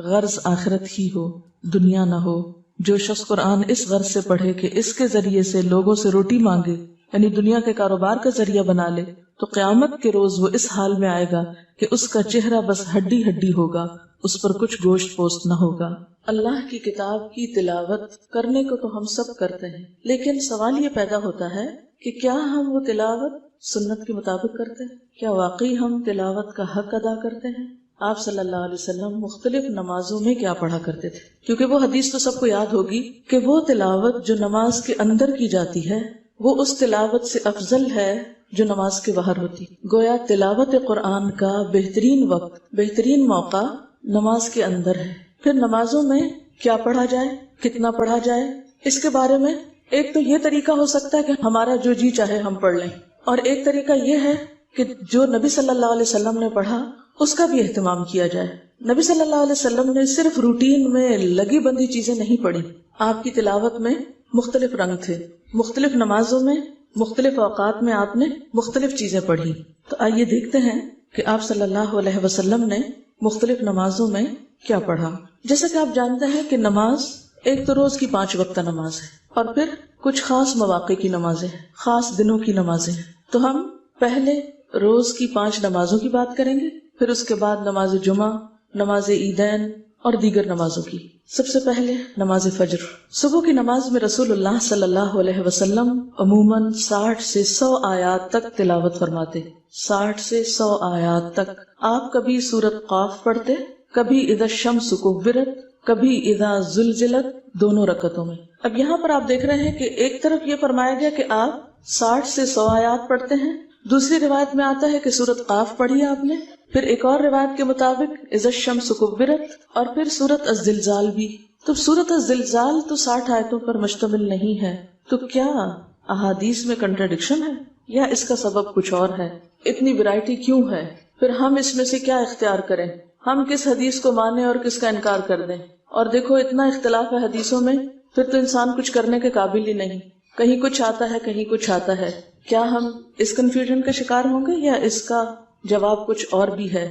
غرض آخرت ہی ہو، دنیا نہ ہو. جو شخص قرآن اس غرض سے پڑھے کہ اس کے ذریعے سے لوگوں سے روٹی مانگے، یعنی دنیا کے کاروبار کا ذریعہ بنا لے، تو قیامت کے روز وہ اس حال میں آئے گا کہ اس کا چہرہ بس ہڈی ہڈی ہوگا، اس پر کچھ گوشت پوست نہ ہوگا. اللہ کی کتاب کی تلاوت کرنے کو تو ہم سب کرتے ہیں، لیکن سوال یہ پیدا ہوتا ہے کہ کیا ہم وہ تلاوت سنت کے مطابق کرتے ہیں؟ کیا واقعی ہم تلاوت کا حق ادا کرتے ہیں؟ آپ صلی اللہ علیہ وسلم مختلف نمازوں میں کیا پڑھا کرتے تھے؟ کیونکہ وہ حدیث تو سب کو یاد ہوگی کہ وہ تلاوت جو نماز کے اندر کی جاتی ہے وہ اس تلاوت سے افضل ہے جو نماز کے باہر ہوتی. گویا تلاوت قرآن کا بہترین وقت، بہترین موقع نماز کے اندر ہے. پھر نمازوں میں کیا پڑھا جائے، کتنا پڑھا جائے، اس کے بارے میں ایک تو یہ طریقہ ہو سکتا ہے کہ ہمارا جو جی چاہے ہم پڑھ لیں، اور ایک طریقہ یہ ہے کہ جو نبی صلی اللہ علیہ وسلم نے پڑھا اس کا بھی اہتمام کیا جائے. نبی صلی اللہ علیہ وسلم نے صرف روٹین میں لگی بندی چیزیں نہیں پڑھی. آپ کی تلاوت میں مختلف رنگ تھے، مختلف نمازوں میں، مختلف اوقات میں آپ نے مختلف چیزیں پڑھی. تو آئیے دیکھتے ہیں کہ آپ صلی اللہ علیہ وسلم نے مختلف نمازوں میں کیا پڑھا. جیسا کہ آپ جانتے ہیں کہ نماز ایک تو روز کی 5 وقتہ نماز ہے، اور پھر کچھ خاص مواقع کی نمازیں ہیں، خاص دنوں کی نمازیں ہیں. تو ہم پہلے روز کی 5 نمازوں کی بات کریں گے، پھر اس کے بعد نماز جمعہ، نماز عیدین اور دیگر نمازوں کی. سب سے پہلے نماز فجر. صبح کی نماز میں رسول اللہ صلی اللہ علیہ وسلم عموماً 60 سے 100 آیات تک تلاوت فرماتے. 60 سے 100 آیات تک. آپ کبھی سورۃ قاف پڑھتے، کبھی اذا الشمس کورت، کبھی اذا زلزلت، دونوں رکعتوں میں. اب یہاں پر آپ دیکھ رہے ہیں کہ ایک طرف یہ فرمایا گیا کہ آپ 60 سے 100 آیات پڑھتے ہیں، دوسری روایت میں آتا ہے کہ سورۃ قاف پڑھی آپ نے، پھر ایک اور روایت کے مطابق اذا الشمس کورت، اور پھر سورۃ الزلزال بھی. تو سورۃ الزلزال تو 60 آیتوں پر مشتمل نہیں ہے. تو کیا احادیث میں کنٹراڈکشن ہے یا اس کا سبب کچھ اور ہے؟ اتنی ویرائٹی کیوں ہے؟ پھر ہم اس میں سے کیا اختیار کریں؟ ہم کس حدیث کو مانیں اور کس کا انکار کر دیں؟ اور دیکھو اتنا اختلاف ہے حدیثوں میں، پھر تو انسان کچھ کرنے کے قابل ہی نہیں. کہیں کچھ آتا ہے، کہیں کچھ آتا ہے. کیا ہم اس کنفیوژن کا شکار ہوں گے یا اس کا جواب کچھ اور بھی ہے؟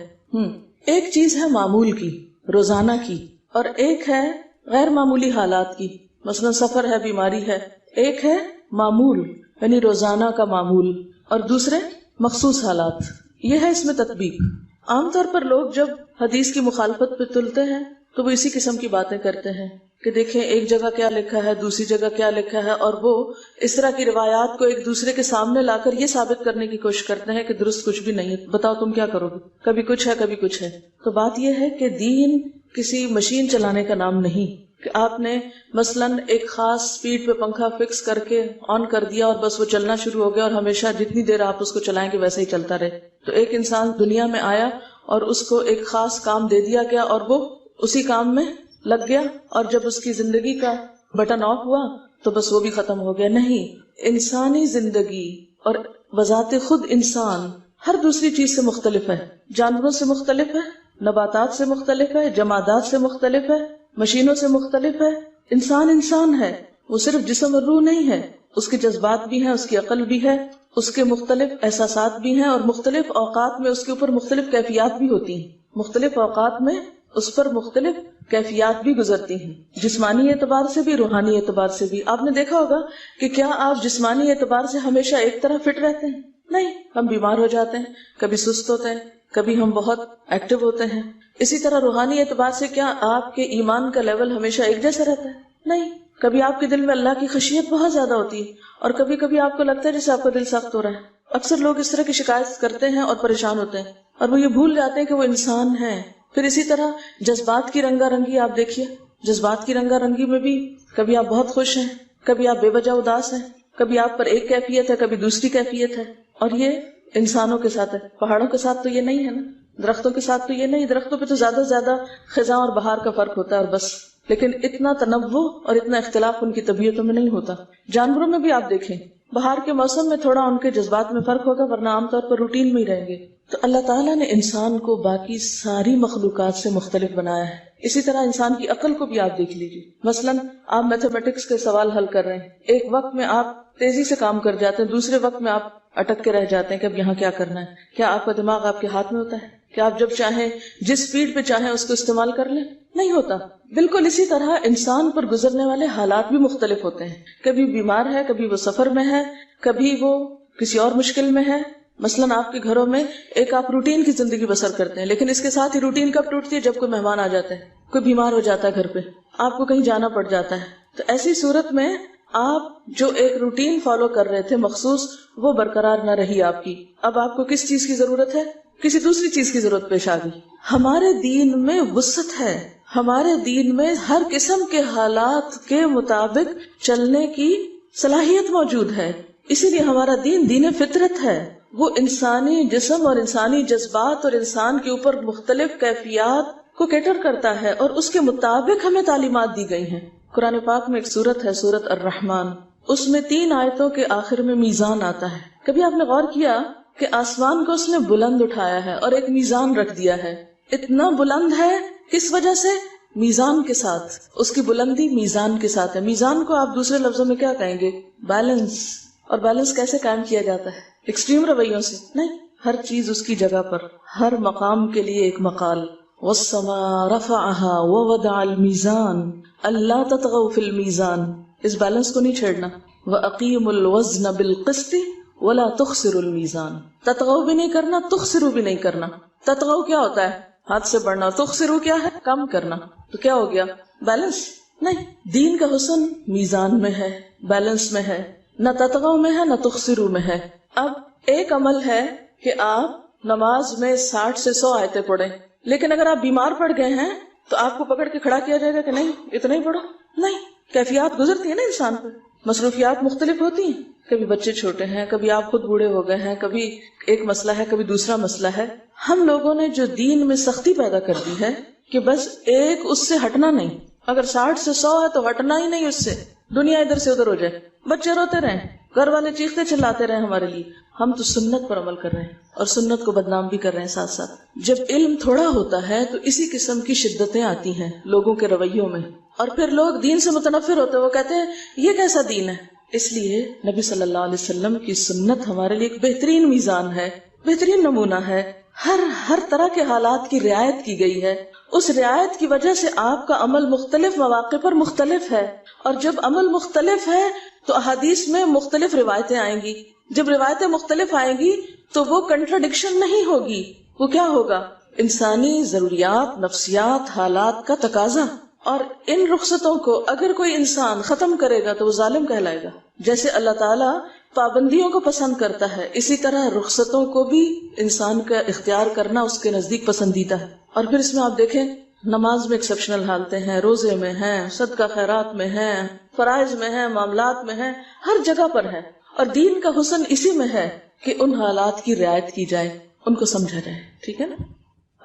ایک چیز ہے معمول کی، روزانہ کی، اور ایک ہے غیر معمولی حالات کی. مثلا سفر ہے، بیماری ہے. ایک ہے معمول یعنی روزانہ کا معمول، اور دوسرے مخصوص حالات. یہ ہے اس میں تطبیق. عام طور پر لوگ جب حدیث کی مخالفت پہ تلتے ہیں تو وہ اسی قسم کی باتیں کرتے ہیں کہ دیکھیں ایک جگہ کیا لکھا ہے، دوسری جگہ کیا لکھا ہے، اور وہ اس طرح کی روایات کو ایک دوسرے کے سامنے لا کر یہ ثابت کرنے کی کوشش کرتے ہیں کہ درست کچھ بھی نہیں ہے، بتاؤ تم کیا کرو گے، کبھی کچھ ہے کبھی کچھ ہے. تو بات یہ ہے کہ دین کسی مشین چلانے کا نام نہیں کہ آپ نے مثلاً ایک خاص سپیڈ پہ پنکھا فکس کر کے آن کر دیا اور بس وہ چلنا شروع ہو گیا اور ہمیشہ جتنی دیر آپ اس کو چلائیں گے ویسے ہی چلتا رہے. تو ایک انسان دنیا میں آیا اور اس کو ایک خاص کام دے دیا گیا اور وہ اسی کام میں لگ گیا، اور جب اس کی زندگی کا بٹن آف ہوا تو بس وہ بھی ختم ہو گیا. نہیں، انسانی زندگی اور بذات خود انسان ہر دوسری چیز سے مختلف ہے، جانوروں سے مختلف ہے، نباتات سے مختلف ہے، جمادات سے مختلف ہے، مشینوں سے مختلف ہے۔ انسان ہے، وہ صرف جسم اور روح نہیں ہے، اس کے جذبات بھی ہیں، اس کی عقل بھی ہے، اس کے مختلف احساسات بھی ہیں، اور مختلف اوقات میں اس کے اوپر مختلف کیفیات بھی ہوتی ہیں، مختلف اوقات میں اس پر مختلف کیفیات بھی گزرتی ہیں، جسمانی اعتبار سے بھی، روحانی اعتبار سے بھی۔ آپ نے دیکھا ہوگا کہ کیا آپ جسمانی اعتبار سے ہمیشہ ایک طرح فٹ رہتے ہیں؟ نہیں، ہم بیمار ہو جاتے ہیں، کبھی سست ہوتے ہیں، کبھی ہم بہت ایکٹیو ہوتے ہیں۔ اسی طرح روحانی اعتبار سے کیا آپ کے ایمان کا لیول ہمیشہ ایک جیسا رہتا ہے؟ نہیں، کبھی آپ کے دل میں اللہ کی خشیت بہت زیادہ ہوتی ہے، اور کبھی کبھی آپ کو لگتا ہے جیسے آپ کا دل سخت ہو رہا ہے۔ اکثر لوگ اس طرح کی شکایت کرتے ہیں اور پریشان ہوتے ہیں، اور وہ یہ بھول جاتے ہیں کہ وہ انسان ہیں۔ پھر اسی طرح جذبات کی رنگا رنگی آپ دیکھیے، جذبات کی رنگا رنگی میں بھی کبھی آپ بہت خوش ہیں، کبھی آپ بے وجہ اداس ہیں، کبھی آپ پر ایک کیفیت ہے، کبھی دوسری کیفیت ہے۔ اور یہ انسانوں کے ساتھ ہے، پہاڑوں کے ساتھ تو یہ نہیں ہے نا، درختوں کے ساتھ تو یہ نہیں، درختوں پہ تو زیادہ سے زیادہ خزاں اور بہار کا فرق ہوتا ہے اور بس، لیکن اتنا تنوع اور اتنا اختلاف ان کی طبیعتوں میں نہیں ہوتا۔ جانوروں میں بھی آپ دیکھیں، بہار کے موسم میں تھوڑا ان کے جذبات میں فرق ہوگا، ورنہ عام طور پر روٹین میں ہی رہیں گے۔ تو اللہ تعالیٰ نے انسان کو باقی ساری مخلوقات سے مختلف بنایا ہے۔ اسی طرح انسان کی عقل کو بھی آپ دیکھ لیجیے، مثلاً آپ میتھمیٹکس کے سوال حل کر رہے ہیں، ایک وقت میں آپ تیزی سے کام کر جاتے ہیں، دوسرے وقت میں آپ اٹک کے رہ جاتے ہیں کہ اب یہاں کیا کرنا ہے۔ کیا آپ کا دماغ آپ کے ہاتھ میں ہوتا ہے؟ کیا آپ جب چاہیں جس سپیڈ پہ چاہیں اس کو استعمال کر لیں؟ نہیں ہوتا۔ بالکل اسی طرح انسان پر گزرنے والے حالات بھی مختلف ہوتے ہیں، کبھی بیمار ہے، کبھی وہ سفر میں ہے، کبھی وہ کسی اور مشکل میں ہے۔ مثلاً آپ کے گھروں میں ایک آپ روٹین کی زندگی بسر کرتے ہیں، لیکن اس کے ساتھ ہی روٹین کب ٹوٹتی ہے؟ جب کوئی مہمان آ جاتا ہے، کوئی بیمار ہو جاتا ہے گھر پہ، آپ کو کہیں جانا پڑ جاتا ہے۔ تو ایسی صورت میں آپ جو ایک روٹین فالو کر رہے تھے مخصوص، وہ برقرار نہ رہی آپ کی، اب آپ کو کس چیز کی ضرورت ہے؟ کسی دوسری چیز کی ضرورت پیش آ گئی۔ ہمارے دین میں وسعت ہے، ہمارے دین میں ہر قسم کے حالات کے مطابق چلنے کی صلاحیت موجود ہے، اسی لیے ہمارا دین دین فطرت ہے۔ وہ انسانی جسم اور انسانی جذبات اور انسان کے اوپر مختلف کیفیات کو کیٹر کرتا ہے، اور اس کے مطابق ہمیں تعلیمات دی گئی ہیں۔ قرآن پاک میں ایک سورت ہے، سورت الرحمن، اس میں 3 آیتوں کے آخر میں میزان آتا ہے۔ کبھی آپ نے غور کیا کہ آسمان کو اس نے بلند اٹھایا ہے اور ایک میزان رکھ دیا ہے؟ اتنا بلند ہے کس وجہ سے؟ میزان کے ساتھ، اس کی بلندی میزان کے ساتھ ہے۔ میزان کو آپ دوسرے لفظوں میں کیا کہیں گے؟ بیلنس۔ اور بیلنس کیسے قائم کیا جاتا ہے؟ ایکسٹریم رویوں سے نہیں، ہر چیز اس کی جگہ پر، ہر مقام کے لیے ایک مقال۔ وَالسَّمَاءَ رَفَعَهَا وَوَضَعَ الْمِيزَانَ أَلَّا تَطْغَوْا فِي الْمِيزَانِ، اس بیلنس کو نہیں چھیڑنا۔ وَأَقِيمُوا الْوَزْنَ بِالْقِسْطِ وَلَا تُخْسِرُوا الْمِيزَانَ، تطغوا بھی نہیں کرنا، تخسروا بھی نہیں کرنا۔ تطغوا کیا ہوتا ہے؟ ہاتھ سے بڑھنا، تخسروا کیا ہے؟ کم کرنا۔ تو کیا ہو گیا؟ بیلنس نہیں۔ دین کا حسن میزان میں ہے، بیلنس میں ہے، نہ تطغوا میں ہے نہ تخسروا میں ہے۔ اب ایک عمل ہے کہ آپ نماز میں 60 سے 100 آیتیں پڑھیں، لیکن اگر آپ بیمار پڑ گئے ہیں تو آپ کو پکڑ کے کھڑا کیا جائے گا کہ نہیں اتنا ہی پڑھو؟ نہیں، کیفیات گزرتی ہے نا انسان پہ، مصروفیات مختلف ہوتی ہیں، کبھی بچے چھوٹے ہیں، کبھی آپ خود بوڑھے ہو گئے ہیں، کبھی ایک مسئلہ ہے، کبھی دوسرا مسئلہ ہے۔ ہم لوگوں نے جو دین میں سختی پیدا کر دی ہے کہ بس ایک اس سے ہٹنا نہیں، اگر 60 سے 100 ہے تو ہٹنا ہی نہیں اس سے، دنیا ادھر سے ادھر ہو جائے، بچے روتے رہیں، گھر والے چیختے چلاتے رہیں ہمارے لیے، ہم تو سنت پر عمل کر رہے ہیں اور سنت کو بدنام بھی کر رہے ہیں ساتھ ساتھ۔ جب علم تھوڑا ہوتا ہے تو اسی قسم کی شدتیں آتی ہیں لوگوں کے رویوں میں، اور پھر لوگ دین سے متنفر ہوتے ہیں، وہ کہتے ہیں یہ کیسا دین ہے؟ اس لیے نبی صلی اللہ علیہ وسلم کی سنت ہمارے لیے ایک بہترین میزان ہے، بہترین نمونہ ہے۔ ہر طرح کے حالات کی رعایت کی گئی ہے، اس رعایت کی وجہ سے آپ کا عمل مختلف مواقع پر مختلف ہے، اور جب عمل مختلف ہے تو احادیث میں مختلف روایتیں آئیں گی، جب روایتیں مختلف آئیں گی تو وہ کنٹراڈکشن نہیں ہوگی، وہ کیا ہوگا؟ انسانی ضروریات، نفسیات، حالات کا تقاضا۔ اور ان رخصتوں کو اگر کوئی انسان ختم کرے گا تو وہ ظالم کہلائے گا۔ جیسے اللہ تعالیٰ پابندیوں کو پسند کرتا ہے، اسی طرح رخصتوں کو بھی انسان کا اختیار کرنا اس کے نزدیک پسندیدہ ہے۔ اور پھر اس میں آپ دیکھیں، نماز میں ایکسیپشنل حالتیں ہیں، روزے میں ہیں، صدقہ خیرات میں ہیں، فرائض میں ہیں، معاملات میں ہیں، ہر جگہ پر ہے۔ اور دین کا حسن اسی میں ہے کہ ان حالات کی رعایت کی جائے، ان کو سمجھا جائے، ٹھیک ہے نا؟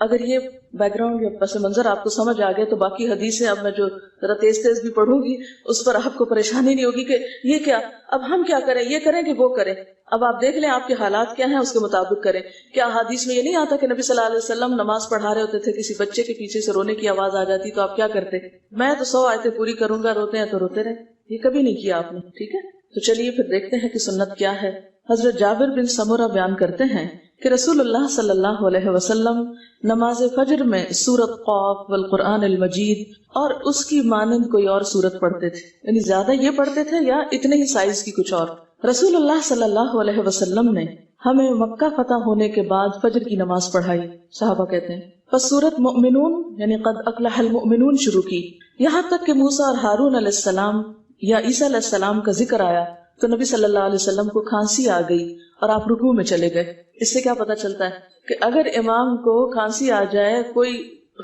اگر یہ بیک گراؤنڈ یا پس منظر آپ کو سمجھ آ گیا تو باقی حدیثیں اب میں جو ذرا تیز تیز بھی پڑھوں گی اس پر آپ کو پریشانی نہیں ہوگی کہ یہ کیا، اب ہم کیا کریں، یہ کریں کہ وہ کریں. اب آپ دیکھ لیں آپ کے حالات کیا ہیں، اس کے مطابق کریں. کیا حدیث میں یہ نہیں آتا کہ نبی صلی اللہ علیہ وسلم نماز پڑھا رہے ہوتے تھے، کسی بچے کے پیچھے سے رونے کی آواز آ جاتی تو آپ کیا کرتے؟ میں تو 100 آیتیں پوری کروں گا، روتے ہیں تو روتے رہے. یہ کبھی نہیں کیا آپ نے. ٹھیک ہے، تو چلیے پھر دیکھتے ہیں کہ سنت کیا ہے. حضرت جابر بن سمرہ بیان کرتے ہیں کہ رسول اللہ صلی اللہ علیہ وسلم نماز فجر میں سورۃ قاف والقرآن المجید اور اس کی مانند کوئی اور سورت پڑھتے تھے، یعنی زیادہ یہ پڑھتے تھے یا اتنے ہی سائز کی کچھ اور. رسول اللہ صلی اللہ علیہ وسلم نے ہمیں مکہ فتح ہونے کے بعد فجر کی نماز پڑھائی. صحابہ کہتے ہیں پس سورۃ مؤمنون یعنی قد افلح المؤمنون شروع کی، یہاں تک کہ موسیٰ اور ہارون علیہ السلام یا عیسیٰ علیہ السلام کا ذکر آیا تو نبی صلی اللہ علیہ وسلم کو کھانسی آ گئی اور آپ رکوع میں چلے گئے. اس سے کیا پتا چلتا ہے کہ اگر امام کو کھانسی آ جائے، کوئی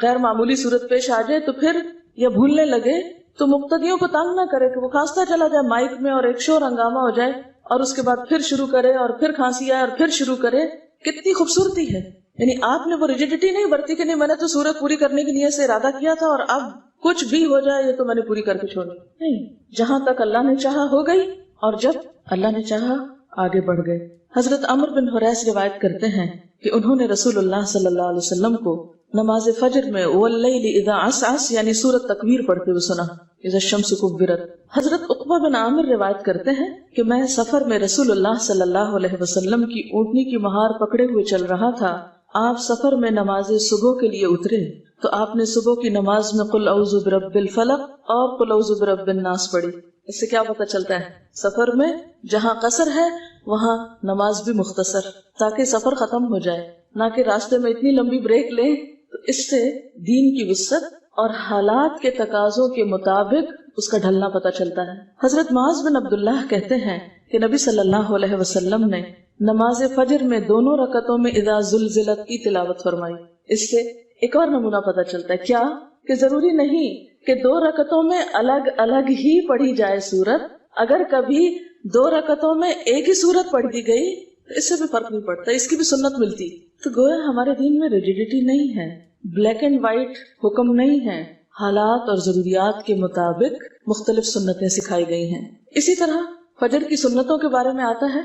غیر معمولی صورت پیش آ جائے تو پھر یا بھولنے لگے تو مقتدیوں کو تنگ نہ کرے کہ وہ کھانستا چلا جائے مائک میں اور ایک شور ہنگامہ ہو جائے اور اس کے بعد پھر شروع کرے اور پھر کھانسی آئے اور پھر شروع کرے. کتنی خوبصورتی ہے. یعنی آپ نے وہ ریجیڈیٹی نہیں برتی کہ نہیں میں نے تو صورت پوری کرنے کی نیت سے ارادہ کیا تھا اور اب کچھ بھی ہو جائے یہ تو میں نے پوری کر کے چھوڑی. نہیں، جہاں تک اللہ نے چاہا ہو گئی اور جب اللہ نے چاہا آگے بڑھ گئے. حضرت عمرو بن حریث روایت کرتے ہیں کہ انہوں نے رسول اللہ صلی اللہ علیہ وسلم کو نماز فجر میں واللیل اذا عسعس یعنی سورۃ تکویر پڑھتے ہوئے سنا، اذا الشمس کورت. حضرت عقبہ بن عامر روایت کرتے ہیں کہ میں سفر میں رسول اللہ صلی اللہ علیہ وسلم کی اونٹنی کی مہار پکڑے ہوئے چل رہا تھا. آپ سفر میں نماز صبح کے لیے اترے تو آپ نے صبح کی نماز میں قل اعوذ برب الفلق اور قل اعوذ برب الناس پڑھی. اس سے کیا پتہ چلتا ہے؟ سفر میں جہاں قصر ہے وہاں نماز بھی مختصر، تاکہ سفر ختم ہو جائے، نہ کہ راستے میں اتنی لمبی بریک لیں. تو اس سے دین کی وسعت اور حالات کے تقاضوں کے مطابق اس کا ڈھلنا پتہ چلتا ہے. حضرت معاذ بن عبداللہ کہتے ہیں کہ نبی صلی اللہ علیہ وسلم نے نماز فجر میں دونوں رکعتوں میں اذا زلزلت کی تلاوت فرمائی. اس سے ایک اور نمونہ پتہ چلتا ہے، کیا کہ ضروری نہیں کہ 2 رکعتوں میں الگ الگ ہی پڑھی جائے سورت. اگر کبھی 2 رکعتوں میں ایک ہی سورت پڑھ دی گئی تو اس سے بھی فرق نہیں پڑتا، اس کی بھی سنت ملتی. تو گویا ہمارے دین میں ریجیڈیٹی نہیں ہے، بلیک اینڈ وائٹ حکم نہیں ہے، حالات اور ضروریات کے مطابق مختلف سنتیں سکھائی گئی ہیں. اسی طرح فجر کی سنتوں کے بارے میں آتا ہے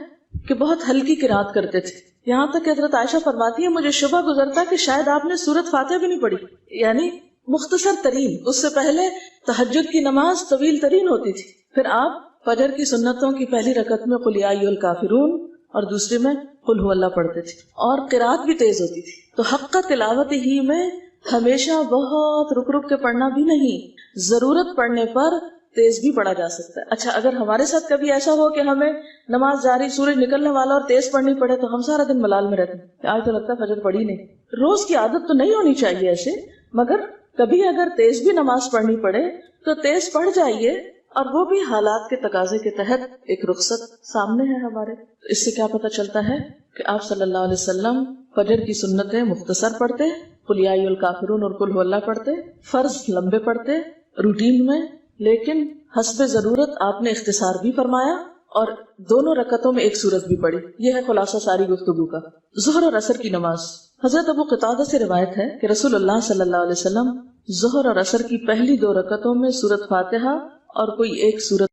کہ بہت ہلکی قرات کرتے تھے، یہاں تک کہ حضرت عائشہ فرماتی ہے مجھے شبہ گزرتا کہ شاید آپ نے سورت فاتحہ بھی نہیں پڑھی. یعنی مختصر ترین. اس سے پہلے تہجد کی نماز طویل ترین ہوتی تھی، پھر آپ فجر کی سنتوں کی پہلی رکعت میں قل یا ایھا الکافرون اور دوسری میں قل ھو اللہ پڑھتے تھے، اور قرات بھی تیز ہوتی تھی. تو حق تلاوت ہی میں ہمیشہ بہت رک رک کے پڑھنا بھی نہیں، ضرورت پڑنے پر تیز بھی پڑھا جا سکتا ہے. اچھا اگر ہمارے ساتھ کبھی ایسا ہو کہ ہمیں نماز جاری، سورج نکلنے والا اور تیز پڑھنی پڑے تو ہم سارا دن ملال میں رہتے ہیں، آج تو لگتا ہے فجر پڑھی نہیں. روز کی عادت تو نہیں ہونی چاہیے ایسے، مگر کبھی اگر تیز بھی نماز پڑھنی پڑے تو تیز پڑھ جائیے، اور وہ بھی حالات کے تقاضے کے تحت. ایک رخصت سامنے ہے ہمارے. اس سے کیا پتہ چلتا ہے کہ آپ صلی اللہ علیہ وسلم فجر کی سنتیں مختصر پڑھتے، قل یا ایھا الکافرون اور قل ھو اللہ پڑھتے، فرض لمبے پڑھتے روٹین میں، لیکن حسب ضرورت آپ نے اختصار بھی فرمایا اور دونوں رکعتوں میں ایک سورت بھی پڑھی. یہ ہے خلاصہ ساری گفتگو کا. ظہر اور عصر کی نماز. حضرت ابو قتادہ سے روایت ہے کہ رسول اللہ صلی اللہ علیہ وسلم ظہر اور عصر کی پہلی 2 رکعتوں میں سورت فاتحہ اور کوئی ایک سورت